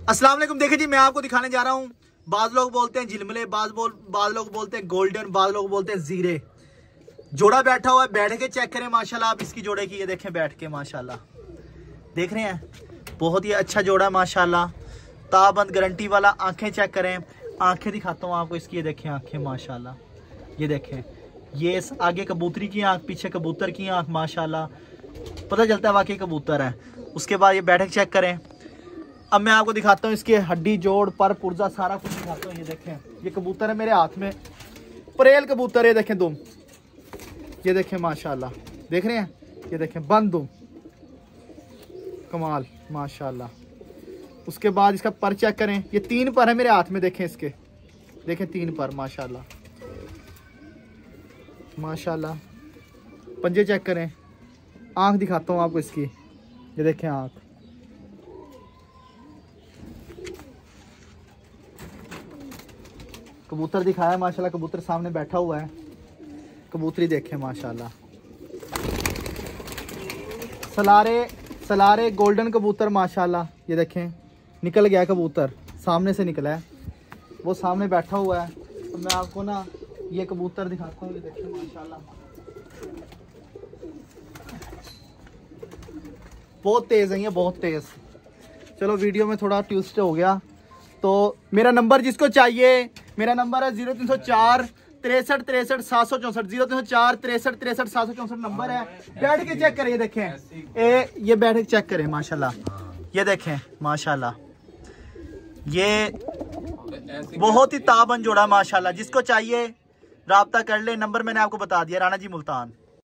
अस्सलाम वालेकुम। देखिए जी, मैं आपको दिखाने जा रहा हूँ। बाज लोग बोलते हैं झिलमिले, बाज लोग बोलते हैं गोल्डन, बाज लोग बोलते हैं जीरे। जोड़ा बैठा हुआ है, बैठ के चेक करें माशाल्लाह। आप इसकी जोड़े की ये देखें बैठ के माशाल्लाह, देख रहे हैं, बहुत ही अच्छा जोड़ा माशाल्लाह, ताबंद गारंटी वाला। आंखें चेक करें, आंखें दिखाता हूँ आपको इसकी, ये देखें आंखें माशाल्लाह, ये देखें, ये आगे कबूतरी की आंख, पीछे कबूतर की आंख माशाल्लाह, पता चलता है वाकई कबूतर है। उसके बाद ये बैठक चेक करें। अब मैं आपको दिखाता हूँ इसके हड्डी जोड़ पर पुर्जा सारा कुछ दिखाता हूँ। ये देखें, ये कबूतर है मेरे हाथ में, परेल कबूतर है, देखें दुम, ये देखें माशाल्लाह, देख रहे हैं, ये देखें बंद दुम, कमाल माशाल्लाह। उसके बाद इसका पर चेक करें, ये 3 पर है मेरे हाथ में, देखें इसके, देखें 3 पर माशाल्लाह माशाल्लाह। पंजे चेक करें, आंख दिखाता हूँ आपको इसकी, ये देखें आंख, कबूतर दिखाया माशाल्लाह, कबूतर सामने बैठा हुआ है, कबूतरी देखें माशाल्लाह। सलारे गोल्डन कबूतर माशाल्लाह, ये देखें निकल गया कबूतर, सामने से निकला है, वो सामने बैठा हुआ है। तो मैं आपको ना ये कबूतर दिखाता हूँ, ये देखें माशाल्लाह, बहुत तेज है ये, बहुत तेज। चलो वीडियो में थोड़ा ट्विस्ट हो गया। तो मेरा नंबर जिसको चाहिए, मेरा नंबर है 0304 63 63 764, 0304 63 63 764 नंबर है। बैठ के चेक करें, ये देखें, ये बैठ के चेक करें माशाल्लाह, ये देखें माशाल्लाह, ये बहुत ही ताबन जोड़ा माशाल्लाह। जिसको चाहिए राब्ता कर ले, नंबर मैंने आपको बता दिया, राणा जी मुल्तान।